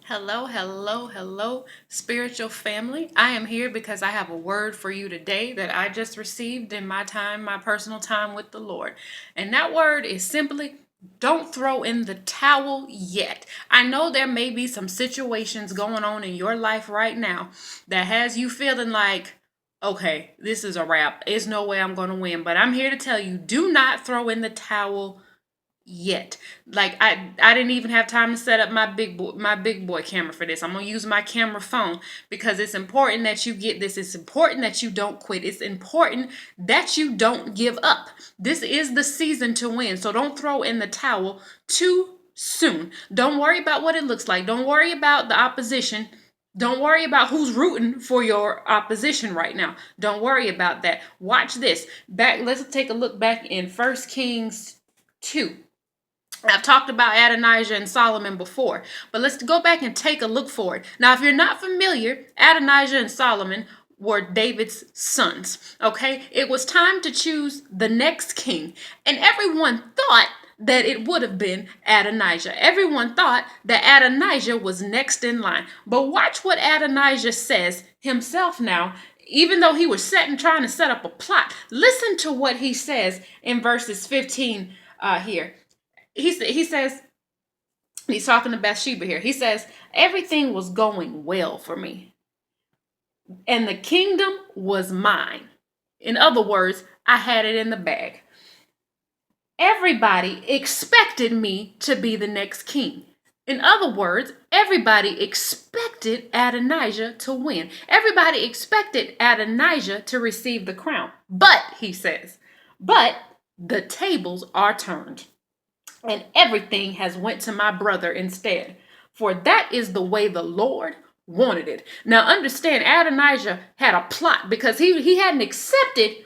Hello, hello, hello, spiritual family. I am here because I have a word for you today that I just received in my personal time with the Lord. And that word is simply don't throw in the towel yet. I know there may be some situations going on in your life right now that has you feeling like, okay, this is a wrap. There's no way I'm going to win. But I'm here to tell you, do not throw in the towel yet. Like I didn't even have time to set up my big boy camera for this. I'm going to use my camera phone because it's important that you get this. It's important that you don't quit. It's important that you don't give up. This is the season to win. So don't throw in the towel too soon. Don't worry about what it looks like. Don't worry about the opposition. Don't worry about who's rooting for your opposition right now. Don't worry about that. Watch this. Let's take a look back in 1 Kings 2. I've talked about Adonijah and Solomon before, but let's go back and take a look for it. Now, if you're not familiar, Adonijah and Solomon were David's sons, okay? It was time to choose the next king, and everyone thought that it would have been Adonijah. Everyone thought that Adonijah was next in line. But watch what Adonijah says himself now, even though he was trying to set up a plot. Listen to what he says in verses 15 here. He says, he's talking to Bathsheba here. He says, everything was going well for me, and the kingdom was mine. In other words, I had it in the bag. Everybody expected me to be the next king. In other words, everybody expected Adonijah to win. Everybody expected Adonijah to receive the crown. But, he says, but the tables are turned, and everything has went to my brother instead. For that is the way the Lord wanted it. Now understand, Adonijah had a plot because he hadn't accepted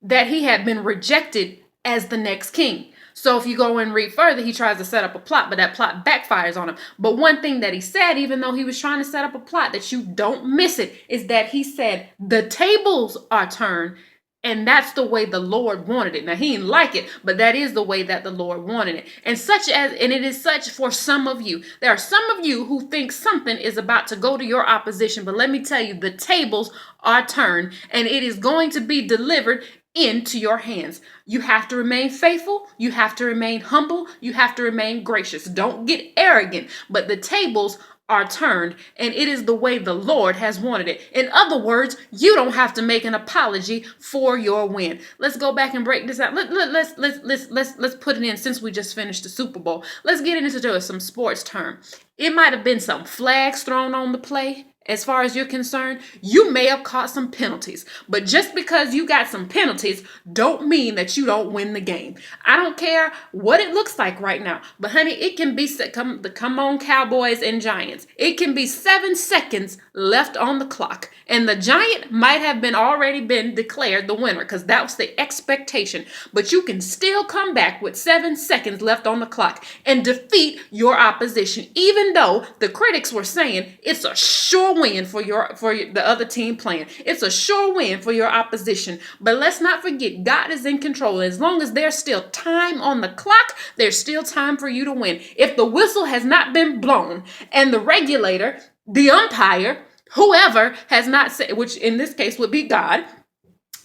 that he had been rejected as the next king. So if you go and read further, he tries to set up a plot, but that plot backfires on him. But one thing that he said, even though he was trying to set up a plot, that you don't miss it, is that he said, the tables are turned, and that's the way the Lord wanted it. Now, he didn't like it, but that is the way that the Lord wanted it. And it is such for some of you. There are some of you who think something is about to go to your opposition, but let me tell you, the tables are turned, and it is going to be delivered into your hands. You have to remain faithful. You have to remain humble. You have to remain gracious. Don't get arrogant, but the tables are turned, and it is the way the Lord has wanted it. In other words, you don't have to make an apology for your win. Let's go back and break this out. Let's put it in, since we just finished the Super Bowl. Let's get into some sports term. It might have been some flags thrown on the play. As far as you're concerned, you may have caught some penalties, but just because you got some penalties don't mean that you don't win the game. I don't care what it looks like right now, but honey, it can be, come on Cowboys and Giants. It can be 7 seconds left on the clock, and the Giant might have already been declared the winner because that was the expectation, but you can still come back with 7 seconds left on the clock and defeat your opposition, even though the critics were saying it's a sure win for the other team playing. It's a sure win for your opposition. But let's not forget, God is in control. As long as there's still time on the clock, there's still time for you to win. If the whistle has not been blown and the regulator, the umpire, whoever has not said, which in this case would be God,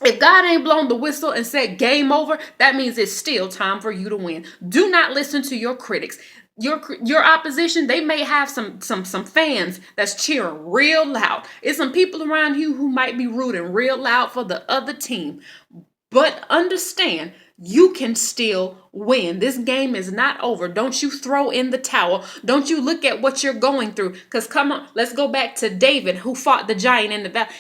if God ain't blown the whistle and said game over, that means it's still time for you to win. Do not listen to your critics. Your opposition, they may have some fans that's cheering real loud. It's some people around you who might be rooting real loud for the other team. But understand, you can still win. This game is not over. Don't you throw in the towel. Don't you look at what you're going through. Because come on, let's go back to David, who fought the giant in the valley.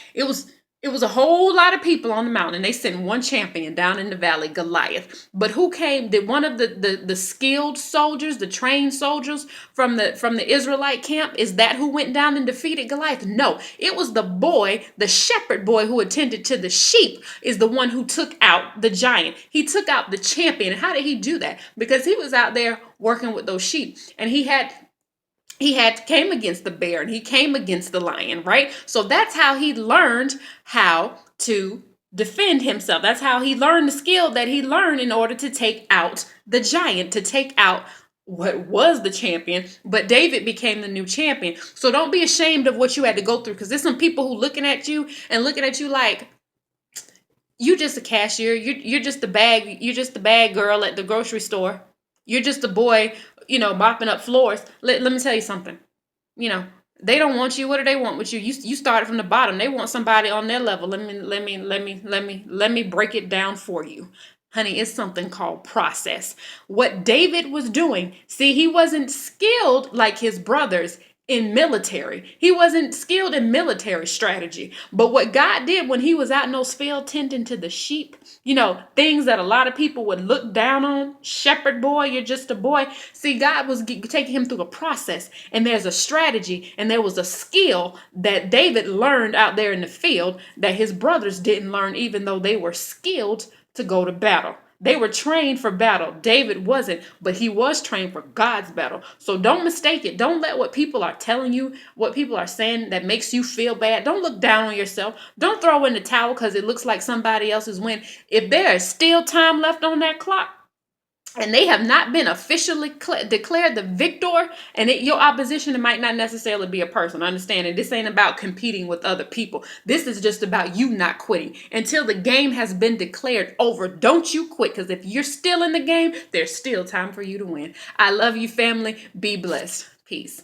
It was a whole lot of people on the mountain. They sent one champion down in the valley, Goliath. But who came? Did one of the skilled soldiers, the trained soldiers from the Israelite camp, is that who went down and defeated Goliath? No, it was the boy, the shepherd boy who attended to the sheep, is the one who took out the giant. He took out the champion. And how did he do that? Because he was out there working with those sheep, and he came against the bear and he came against the lion, right? So that's how he learned how to defend himself. That's how he learned the skill that he learned in order to take out the giant, to take out what was the champion, but David became the new champion. So don't be ashamed of what you had to go through, because there's some people who looking at you like you just a cashier. You're just the bag. You're just the bag girl at the grocery store. You're just the boy, mopping up floors. Let me tell you something. You know, they don't want you. What do they want with you? You started from the bottom. They want somebody on their level. Let me break it down for you. Honey, it's something called process. What David was doing, see, he wasn't skilled like his brothers in military. He wasn't skilled in military strategy. But what God did when he was out in those fields tending to the sheep, things that a lot of people would look down on. Shepherd boy, you're just a boy. See, God was taking him through a process, and there's a strategy, and there was a skill that David learned out there in the field that his brothers didn't learn, even though they were skilled to go to battle. They were trained for battle. David wasn't, but he was trained for God's battle. So don't mistake it. Don't let what people are telling you, what people are saying that makes you feel bad. Don't look down on yourself. Don't throw in the towel because it looks like somebody else's win. If there is still time left on that clock, and they have not been officially declared the victor, and your opposition, it might not necessarily be a person. Understand it. This ain't about competing with other people. This is just about you not quitting. Until the game has been declared over, don't you quit, because if you're still in the game, there's still time for you to win. I love you, family. Be blessed. Peace.